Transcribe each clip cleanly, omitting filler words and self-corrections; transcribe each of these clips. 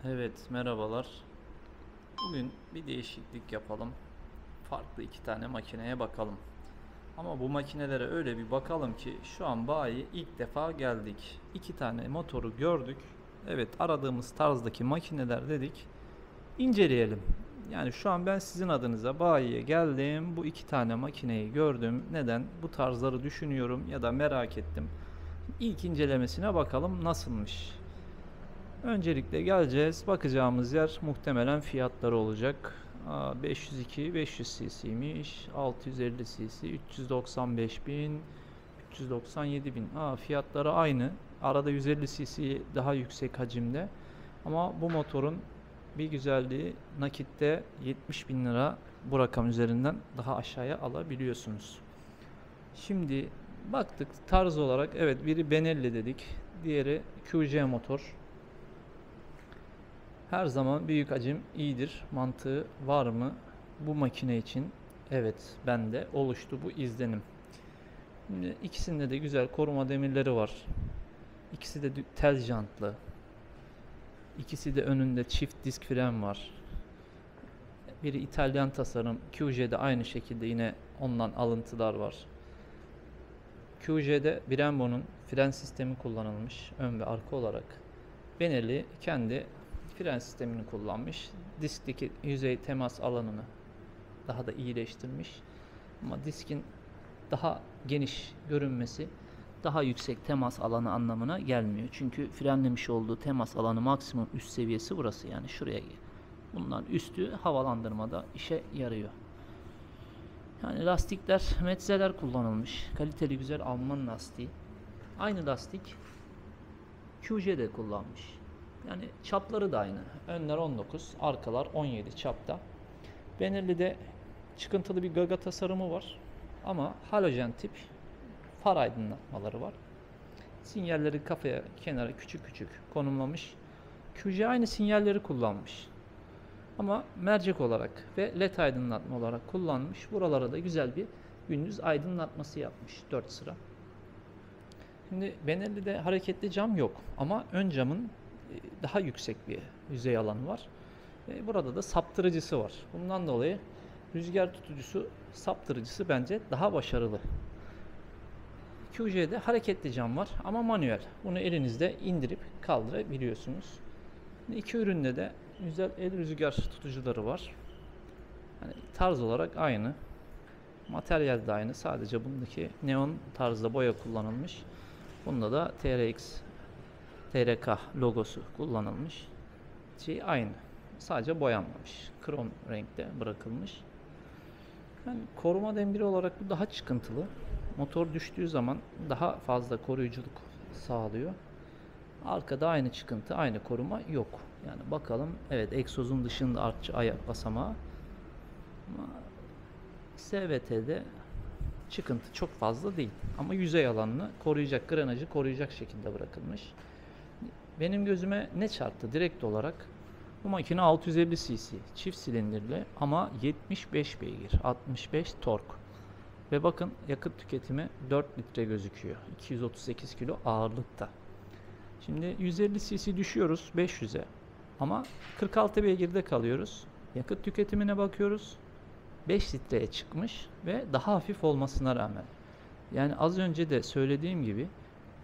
Evet, merhabalar. Bugün bir değişiklik yapalım. Farklı iki tane makineye bakalım. Ama bu makinelere öyle bir bakalım ki şu an bayiye ilk defa geldik. İki tane motoru gördük. Evet, aradığımız tarzdaki makineler dedik. İnceleyelim. Yani şu an ben sizin adınıza bayiye geldim. Bu iki tane makineyi gördüm. Neden? Bu tarzları düşünüyorum ya da merak ettim. İlk incelemesine bakalım nasılmış. Öncelikle geleceğiz. Bakacağımız yer muhtemelen fiyatları olacak. 502 500 cc'ymiş. 650 cc 395 bin, 397 bin. Fiyatları aynı. Arada 150 cc daha yüksek hacimde. Ama bu motorun bir güzelliği nakitte 70 bin lira bu rakam üzerinden daha aşağıya alabiliyorsunuz. Şimdi baktık tarz olarak evet biri Benelli dedik. Diğeri QC motor. Her zaman büyük hacim iyidir mantığı var mı bu makine için? Evet, bende oluştu bu izlenim. Şimdi ikisinde de güzel koruma demirleri var. İkisi de tel jantlı. İkisi de önünde çift disk fren var. Biri İtalyan tasarım. QJ'de aynı şekilde yine ondan alıntılar var. QJ'de Brembo'nun fren sistemi kullanılmış ön ve arka olarak. Benelli kendi fren sistemini kullanmış. Diskteki yüzey temas alanını daha da iyileştirmiş. Ama diskin daha geniş görünmesi daha yüksek temas alanı anlamına gelmiyor. Çünkü frenlemiş olduğu temas alanı maksimum üst seviyesi burası, yani şuraya. Bundan üstü havalandırmada işe yarıyor. Yani lastikler Metzeler kullanılmış. Kaliteli güzel Alman lastiği. Aynı lastik QJ'de kullanmış. Yani çapları da aynı. Önler 19, arkalar 17 çapta. Benelli'de çıkıntılı bir gaga tasarımı var. Ama halojen tip far aydınlatmaları var. Sinyalleri kafaya, kenara küçük küçük konumlamış. QJ aynı sinyalleri kullanmış. Ama mercek olarak ve led aydınlatma olarak kullanmış. Buralara da güzel bir gündüz aydınlatması yapmış. 4 sıra. Şimdi Benelli'de hareketli cam yok. Ama ön camın daha yüksek bir yüzey alanı var. Burada da saptırıcısı var. Bundan dolayı rüzgar tutucusu, saptırıcısı bence daha başarılı. QJ'de hareketli cam var ama manuel. Bunu elinizde indirip kaldırabiliyorsunuz. İki üründe de güzel el rüzgar tutucuları var. Yani tarz olarak aynı. Materyal de aynı. Sadece bundaki neon tarzda boya kullanılmış. Bunda da TRX, TRK logosu kullanılmış. Aynı. Sadece boyanmamış. Krom renkte bırakılmış. Yani koruma dembiri olarak bu daha çıkıntılı. Motor düştüğü zaman daha fazla koruyuculuk sağlıyor. Arkada aynı çıkıntı, aynı koruma yok. Yani bakalım, evet egzozun dışında artçı ayak basamağı. Ama SVT'de çıkıntı çok fazla değil. Ama yüzey alanını koruyacak, granajı koruyacak şekilde bırakılmış. Benim gözüme ne çarptı direkt olarak? Bu makine 650 cc çift silindirli ama 75 beygir, 65 tork. Ve bakın yakıt tüketimi 4 litre gözüküyor. 238 kilo ağırlıkta. Şimdi 150 cc düşüyoruz 500'e. Ama 46 beygirde kalıyoruz. Yakıt tüketimine bakıyoruz. 5 litreye çıkmış ve daha hafif olmasına rağmen. Yani az önce de söylediğim gibi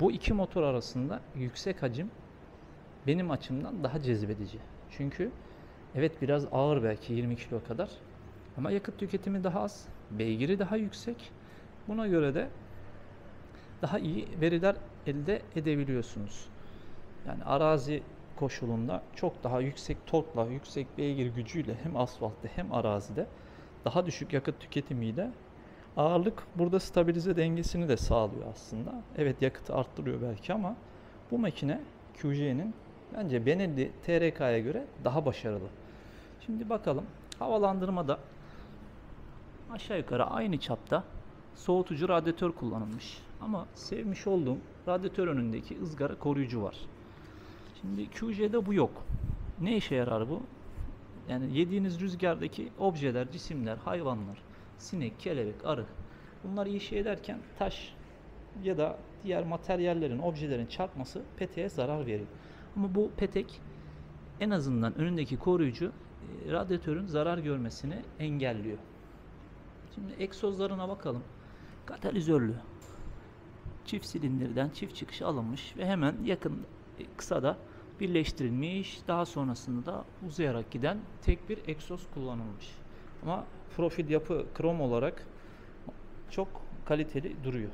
bu iki motor arasında yüksek hacim benim açımdan daha cezbedici. Çünkü evet biraz ağır, belki 20 kilo kadar, ama yakıt tüketimi daha az, beygiri daha yüksek. Buna göre de daha iyi veriler elde edebiliyorsunuz. Yani arazi koşulunda çok daha yüksek torkla, yüksek beygir gücüyle hem asfaltta hem arazide daha düşük yakıt tüketimiyle ağırlık burada stabilize dengesini de sağlıyor aslında. Evet yakıtı arttırıyor belki ama bu makine QJ'nin bence Benelli TRK'ya göre daha başarılı. Şimdi bakalım, havalandırmada aşağı yukarı aynı çapta soğutucu radyatör kullanılmış. Ama sevmiş olduğum radyatör önündeki ızgara koruyucu var. Şimdi QJ'de bu yok. Ne işe yarar bu? Yani yediğiniz rüzgardaki objeler, cisimler, hayvanlar, sinek, kelebek, arı, bunlar iyi şey ederken taş ya da diğer materyallerin, objelerin çarpması peteğe zarar veriyor. Ama bu petek en azından önündeki koruyucu radyatörün zarar görmesini engelliyor. Şimdi egzozlarına bakalım. Katalizörlü. Çift silindirden çift çıkış alınmış ve hemen yakın kısa da birleştirilmiş. Daha sonrasında da uzayarak giden tek bir egzoz kullanılmış. Ama profil yapı krom olarak çok kaliteli duruyor.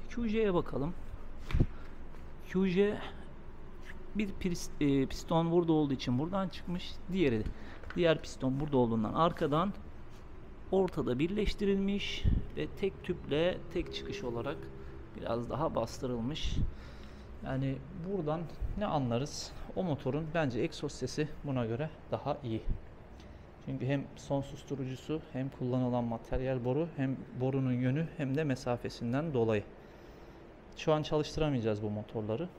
QJ'ye bakalım. QJ bir piston burada olduğu için buradan çıkmış. Diğer piston burada olduğundan arkadan ortada birleştirilmiş ve tek tüple tek çıkış olarak biraz daha bastırılmış. Yani buradan ne anlarız? O motorun bence egzoz sesi buna göre daha iyi. Çünkü hem son susturucusu, hem kullanılan materyal boru, hem borunun yönü, hem de mesafesinden dolayı. Şu an çalıştıramayacağız bu motorları.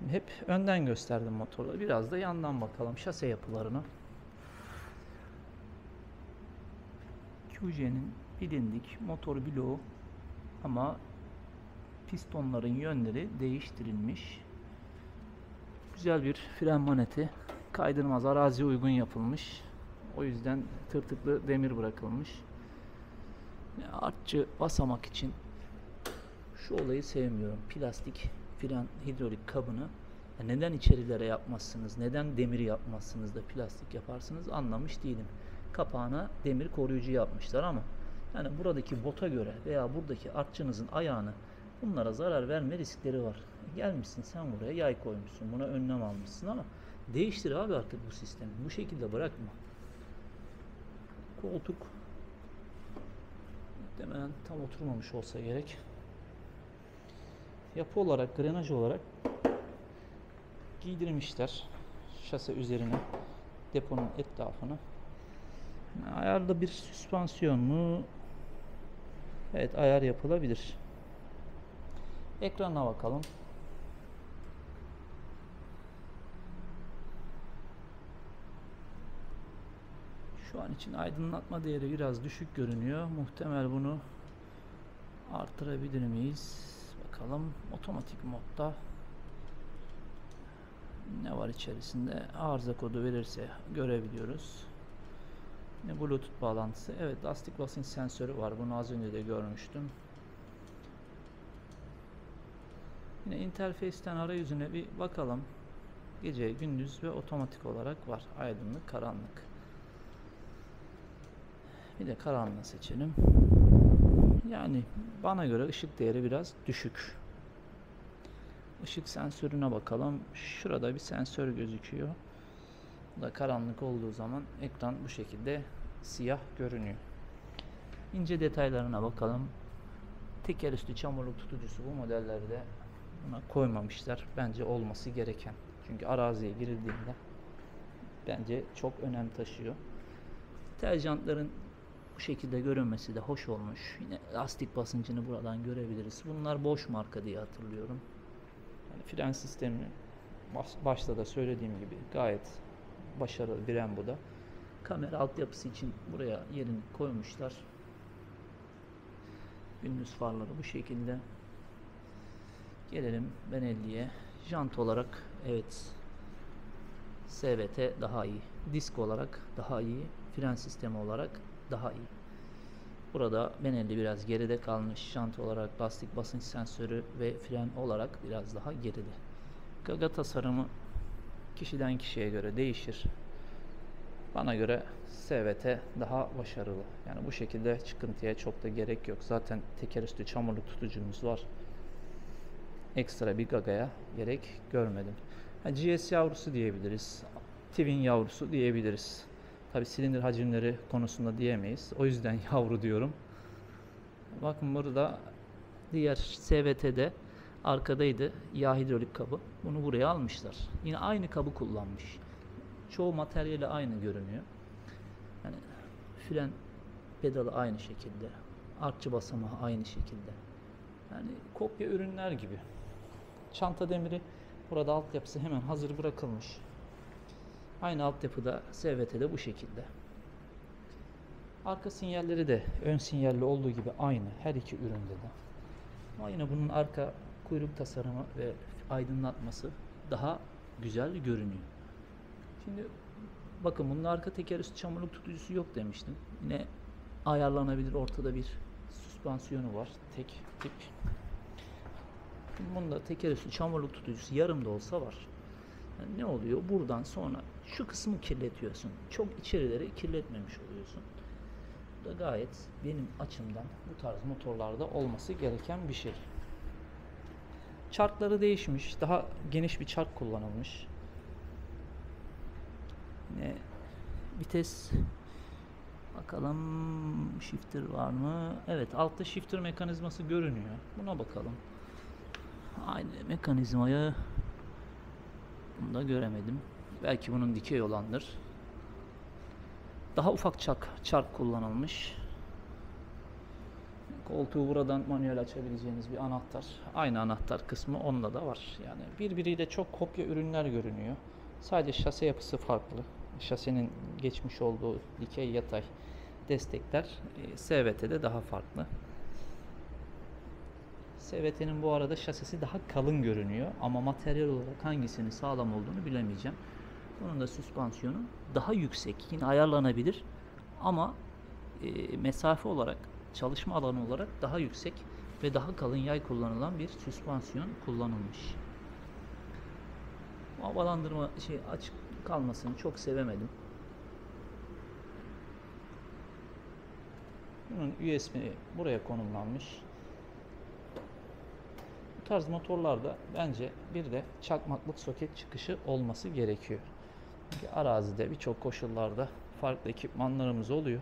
Hep önden gösterdim motorları. Biraz da yandan bakalım şase yapılarına. QJ'nin bilindik motor bloğu ama pistonların yönleri değiştirilmiş. Güzel bir fren maneti. Kaydırmaz, araziye uygun yapılmış. O yüzden tırtıklı demir bırakılmış. Artçı basamak için şu olayı sevmiyorum. Plastik fren hidrolik kabını neden içerilere yapmazsınız? Neden demiri yapmazsınız da plastik yaparsınız? Anlamış değilim. Kapağına demir koruyucu yapmışlar ama yani buradaki bota göre veya buradaki artçınızın ayağını bunlara zarar verme riskleri var. Gelmişsin sen buraya yay koymuşsun. Buna önlem almışsın ama değiştir abi artık bu sistemi. Bu şekilde bırakma. Koltuk muhtemelen tam oturmamış olsa gerek. Yapı olarak, grenaj olarak giydirmişler şase üzerine deponun etrafını. Ayarda bir süspansiyon mu? Evet, ayar yapılabilir. Ekranına bakalım. Şu an için aydınlatma değeri biraz düşük görünüyor. Muhtemel bunu artırabilir miyiz? Bakalım. Otomatik modda ne var içerisinde? Arıza kodu verirse görebiliyoruz. Yine Bluetooth bağlantısı. Evet, lastik basınç sensörü var. Bunu az önce de görmüştüm. Yine interfeysten arayüzüne bir bakalım. Gece, gündüz ve otomatik olarak var. Aydınlık, karanlık. Bir de karanlığı seçelim. Yani bana göre ışık değeri biraz düşük. Işık sensörüne bakalım. Şurada bir sensör gözüküyor. Bu da karanlık olduğu zaman ekran bu şekilde siyah görünüyor. İnce detaylarına bakalım. Teker üstü çamurluk tutucusu bu modellerde buna koymamışlar. Bence olması gereken. Çünkü araziye girildiğinde bence çok önem taşıyor. Terjantların bu şekilde görünmesi de hoş olmuş. Yine lastik basıncını buradan görebiliriz. Bunlar Bosch marka diye hatırlıyorum. Yani fren sistemi başta da söylediğim gibi gayet başarılı Brembo'da. Kamera altyapısı için buraya yerini koymuşlar. Gündüz farları bu şekilde. Gelelim Benelli'ye. Jant olarak evet SVT daha iyi. Disk olarak daha iyi. Fren sistemi olarak daha iyi. Burada Benelli biraz geride kalmış. Jant olarak lastik basınç sensörü ve fren olarak biraz daha geride. Gaga tasarımı kişiden kişiye göre değişir. Bana göre SVT daha başarılı. Yani bu şekilde çıkıntıya çok da gerek yok. Zaten teker üstü çamurluk tutucumuz var. Ekstra bir gagaya gerek görmedim. GS yavrusu diyebiliriz. Twin yavrusu diyebiliriz. Tabi silindir hacimleri konusunda diyemeyiz. O yüzden yavru diyorum. Bakın burada diğer SVT'de arkadaydı yağ hidrolik kabı. Bunu buraya almışlar. Yine aynı kabı kullanmış. Çoğu materyali aynı görünüyor. Yani fren pedalı aynı şekilde. Artçı basamağı aynı şekilde. Yani kopya ürünler gibi. Çanta demiri burada altyapısı hemen hazır bırakılmış. Aynı altyapıda SVT'de bu şekilde. Arka sinyalleri de ön sinyalli olduğu gibi aynı her iki üründe de. Ama yine bunun arka kuyruk tasarımı ve aydınlatması daha güzel görünüyor. Şimdi bakın, bunun arka teker üstü çamurluk tutucusu yok demiştim. Yine ayarlanabilir ortada bir süspansiyonu var. Tek tip. Bunda teker üstü çamurluk tutucusu yarım da olsa var. Yani ne oluyor? Buradan sonra şu kısmı kirletiyorsun. Çok içerileri kirletmemiş oluyorsun. Bu da gayet benim açımdan bu tarz motorlarda olması gereken bir şey. Çarkları değişmiş. Daha geniş bir çark kullanılmış. Yine vites, bakalım shifter var mı? Evet, altta shifter mekanizması görünüyor. Buna bakalım. Aynı mekanizmayı bunda göremedim. Belki bunun dikey olandır. Daha ufak çark kullanılmış. Koltuğu buradan manuel açabileceğiniz bir anahtar. Aynı anahtar kısmı onda da var. Yani birbiriyle çok kopya ürünler görünüyor. Sadece şase yapısı farklı. Şasenin geçmiş olduğu dikey yatay destekler SVT'de daha farklı. SVT'nin bu arada şasisi daha kalın görünüyor ama materyal olarak hangisinin sağlam olduğunu bilemeyeceğim. Bunun da süspansiyonu daha yüksek, yine ayarlanabilir ama mesafe olarak, çalışma alanı olarak daha yüksek ve daha kalın yay kullanılan bir süspansiyon kullanılmış. Havalandırma açık kalmasını çok sevemedim. Bunun USB buraya konumlanmış. Bu tarz motorlarda bence bir de çakmaklık soket çıkışı olması gerekiyor. Çünkü arazide birçok koşullarda farklı ekipmanlarımız oluyor.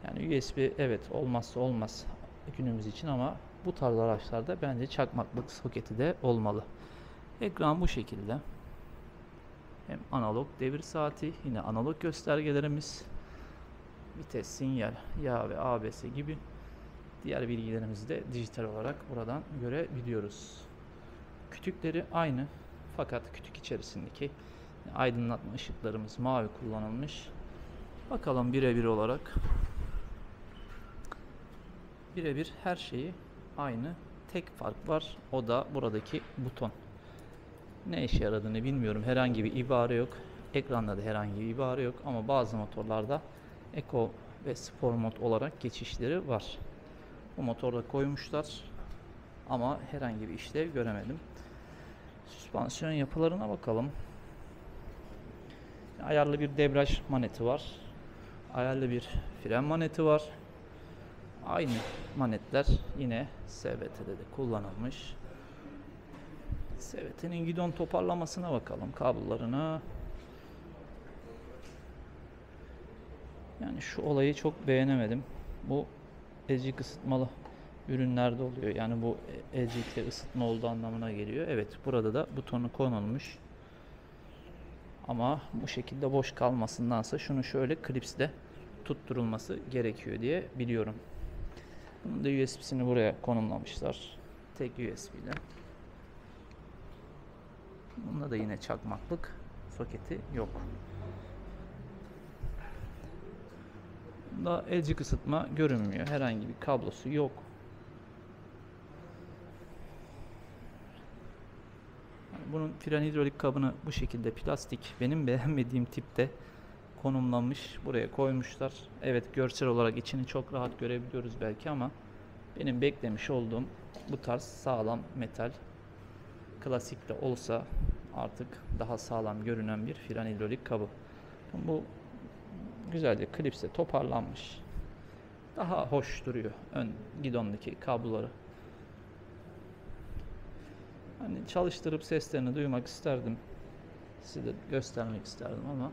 Yani USB evet olmazsa olmaz günümüz için ama bu tarz araçlarda bence çakmaklık soketi de olmalı. Ekran bu şekilde. Hem analog devir saati, yine analog göstergelerimiz, vites, sinyal, yağ ve ABS gibi diğer bilgilerimizi de dijital olarak buradan görebiliyoruz. Kütükleri aynı fakat kütük içerisindeki aydınlatma ışıklarımız mavi kullanılmış. Bakalım birebir olarak. Birebir her şeyi aynı. Tek fark var. O da buradaki buton. Ne işe yaradığını bilmiyorum. Herhangi bir ibare yok. Ekranda da herhangi bir ibare yok. Ama bazı motorlarda Eco ve Sport mod olarak geçişleri var. Bu motorda koymuşlar. Ama herhangi bir işlev göremedim. Süspansiyon yapılarına bakalım. Ayarlı bir debriyaj maneti var. Ayarlı bir fren maneti var. Aynı manetler yine SVT'de de kullanılmış. SVT'nin gidon toparlamasına bakalım, kablolarına. Yani şu olayı çok beğenemedim. Bu elcik ısıtmalı ürünlerde oluyor. Yani bu elcikle ısıtma olduğu anlamına geliyor. Evet, burada da butonu konulmuş. Ama bu şekilde boş kalmasındansa şunu şöyle klipsle tutturulması gerekiyor diye biliyorum. Bunun da USB'sini buraya konumlamışlar. Tek USB ile. Bunda da yine çakmaklık soketi yok. Bunda elcik ısıtma görünmüyor. Herhangi bir kablosu yok. Bunun fren hidrolik kabını bu şekilde plastik, benim beğenmediğim tipte konumlanmış. Buraya koymuşlar. Evet, görsel olarak içini çok rahat görebiliyoruz belki ama benim beklemiş olduğum bu tarz sağlam metal, klasik de olsa artık daha sağlam görünen bir fren hidrolik kabı. Bu güzelce klipse toparlanmış. Daha hoş duruyor ön gidondaki kabloları. Hani çalıştırıp seslerini duymak isterdim. Size de göstermek isterdim ama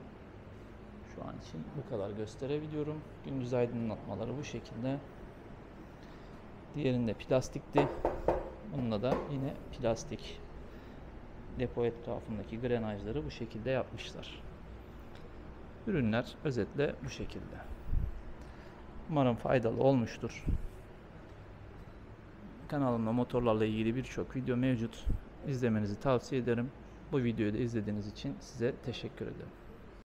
şu an için bu kadar gösterebiliyorum. Gündüz aydınlatmaları bu şekilde. Diğerinde plastikti. Bunda da yine plastik. Depo etrafındaki grenajları bu şekilde yapmışlar. Ürünler özetle bu şekilde. Umarım faydalı olmuştur. Kanalımda motorlarla ilgili birçok video mevcut. İzlemenizi tavsiye ederim. Bu videoyu da izlediğiniz için size teşekkür ederim.